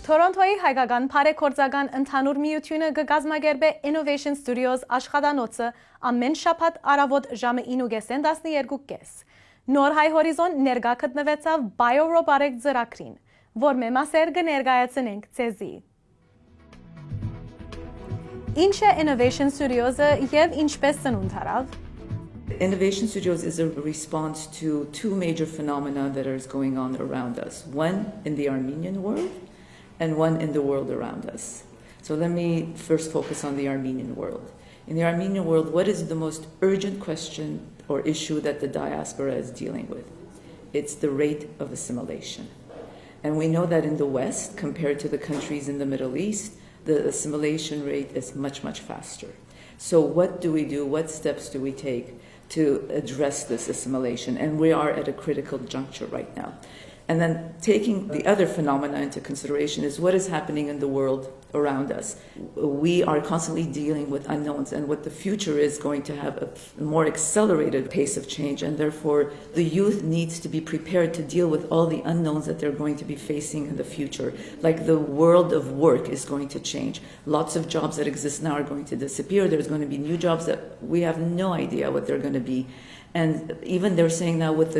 Torontoյի հայկական բարեգործական ընդհանուր միությունը կգազմագերբե Innovation Studios աշխատանոցը ամեն շաբաթ առավոտ ժամը 9:10-ին 12:30։ Նոր Hai Horizon ներկա գտնվեցավ Bio-Robotic ծրագրին, որ մեմասեր կներկայացնենք ցեզի։ Ինչ է Innovation Studios-ը եւ ինչպես ծնունդ առավ։ Innovation Studios is a response to two major phenomena that are going on around us. One in the Armenian world and one in the world around us. So let me first focus on the Armenian world. In the Armenian world, what is the most urgent question or issue that the diaspora is dealing with? It's the rate of assimilation. And we know that in the West, compared to the countries in the Middle East, the assimilation rate is much, much faster. So what do we do? What steps do we take to address this assimilation? And we are at a critical juncture right now. And then taking the other phenomena into consideration is what is happening in the world around us. We are constantly dealing with unknowns, and what the future is going to have a more accelerated pace of change, and therefore the youth needs to be prepared to deal with all the unknowns that they're going to be facing in the future. Like the world of work is going to change. Lots of jobs that exist now are going to disappear. There's going to be new jobs that we have no idea what they're going to be. And even they're saying now with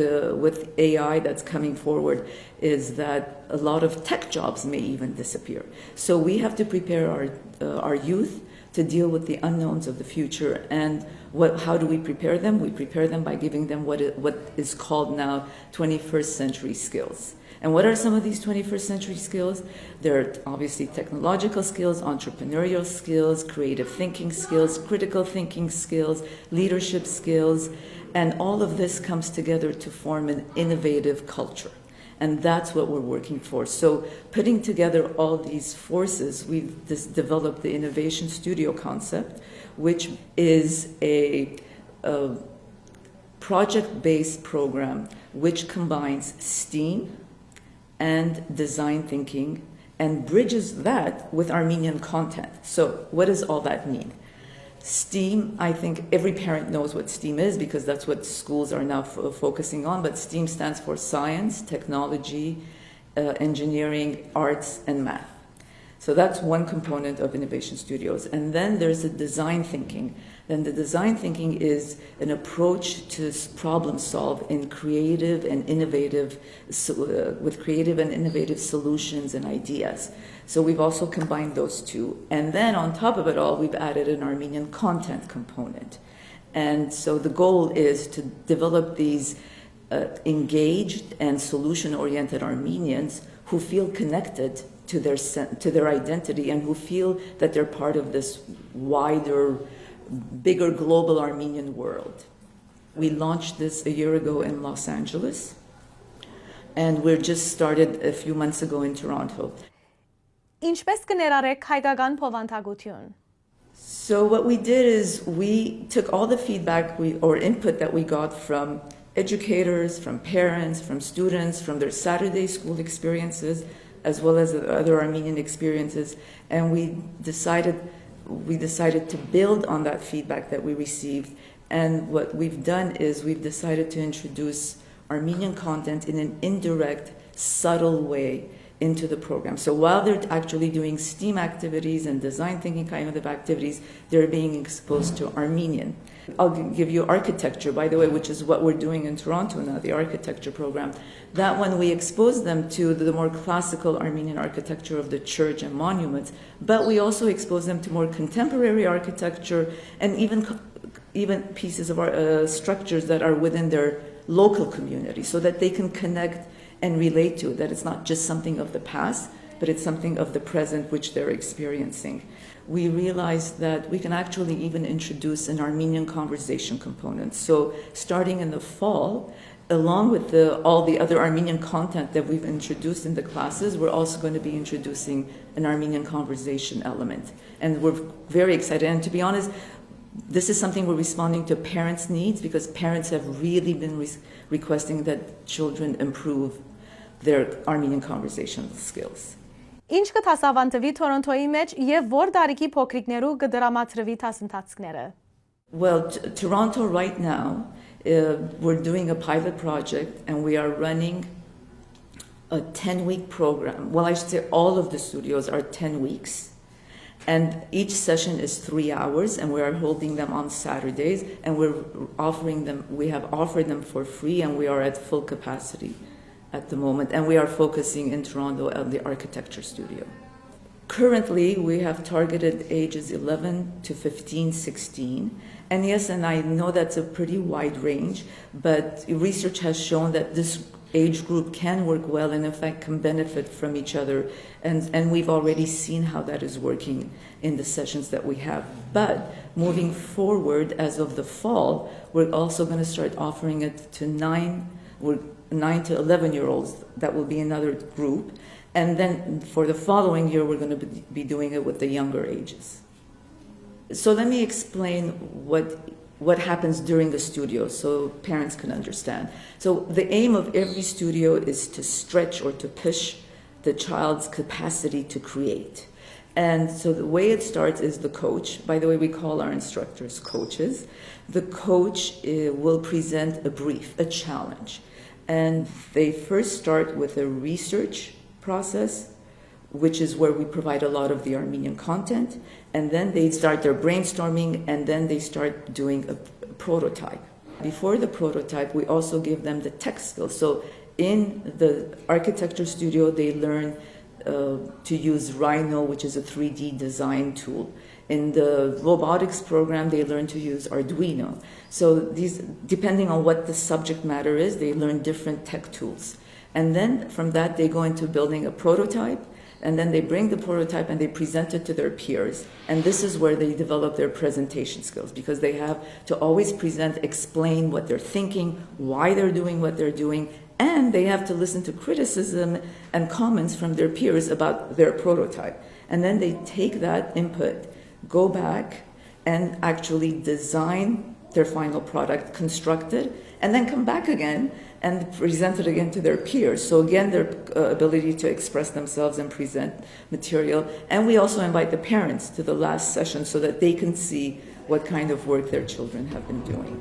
AI that's coming forward is that a lot of tech jobs may even disappear. So we have to prepare our youth to deal with the unknowns of the future. And how do we prepare them? We prepare them by giving them what is called now 21st century skills. And what are some of these 21st century skills? They're obviously technological skills, entrepreneurial skills, creative thinking skills, critical thinking skills, leadership skills, and all of this comes together to form an innovative culture. And that's what we're working for. So putting together all these forces, we've developed the Innovation Studio concept, which is a project-based program which combines STEAM and design thinking and bridges that with Armenian content. So what does all that mean? STEAM, I think every parent knows what STEAM is because that's what schools are now focusing on, but STEAM stands for science, technology, engineering, arts, and math. So that's one component of Innovation Studios. And then there's the design thinking. Then the design thinking is an approach to problem solve in creative and innovative, with creative and innovative solutions and ideas. So we've also combined those two. And then on top of it all, we've added an Armenian content component. And so the goal is to develop these engaged and solution-oriented Armenians who feel connected to their identity and who feel that they're part of this wider, bigger global Armenian world. We launched this a year ago in Los Angeles, and we're just started a few months ago in Toronto. Ինչպես կներառեք հայկական փոխանցագություն։ So what we did is we took all the feedback or input that we got from educators, from parents, from students, from their Saturday school experiences, as well as other Armenian experiences, and we decided to build on that feedback that we received. And what we've done is we've decided to introduce Armenian content in an indirect, subtle way into the program. So while they're actually doing STEAM activities and design thinking kind of activities, they're being exposed to Armenian. I'll give you architecture, by the way, which is what we're doing in Toronto now, the architecture program. That one, we expose them to the more classical Armenian architecture of the church and monuments, but we also expose them to more contemporary architecture and even pieces of structures that are within their local community so that they can connect and relate to it, that it's not just something of the past, but it's something of the present which they're experiencing. We realized that we can actually even introduce an Armenian conversation component. So starting in the fall, along with all the other Armenian content that we've introduced in the classes, we're also going to be introducing an Armenian conversation element. And we're very excited. And to be honest, this is something we're responding to parents' needs because parents have really been requesting that children improve their Armenian conversational skills. Ինչ կտասավանդվի Թորոնտոյի մեջ եւ որ դարիքի փոքրիկներու կդրամատրվի դասընթացները։ Well, Toronto right now, we're doing a pilot project and we are running a 10-week program. Well, I should say all of the studios are 10 weeks. And each session is 3 hours, and we are holding them on Saturdays, and we have offered them for free, and we are at full capacity at the moment. And we are focusing in Toronto on the architecture studio. Currently, we have targeted ages 11 to 15, 16. And yes, and I know that's a pretty wide range, but research has shown that this age group can work well and in fact can benefit from each other. And we've already seen how that is working in the sessions that we have. But moving forward, as of the fall, we're also going to start offering it to 9 to 11-year-olds. That will be another group. And then for the following year, we're going to be doing it with the younger ages. So let me explain what happens during the studio so parents can understand. So the aim of every studio is to stretch or to push the child's capacity to create. And so the way it starts is the coach. By the way, we call our instructors coaches. The coach will present a brief, a challenge. And they first start with a research process, which is where we provide a lot of the Armenian content, and then they start their brainstorming, and then they start doing a prototype. Before the prototype, we also give them the tech skills. So in the architecture studio, they learn to use Rhino, which is a 3D design tool. In the robotics program, they learn to use Arduino. So these, depending on what the subject matter is, they learn different tech tools. And then from that, they go into building a prototype, and then they bring the prototype and they present it to their peers. And this is where they develop their presentation skills, because they have to always present, explain what they're thinking, why they're doing what they're doing, and they have to listen to criticism and comments from their peers about their prototype. And then they take that input, go back, and actually design their final product, construct it, and then come back again and present it again to their peers. So again, their ability to express themselves and present material. And we also invite the parents to the last session so that they can see what kind of work their children have been doing.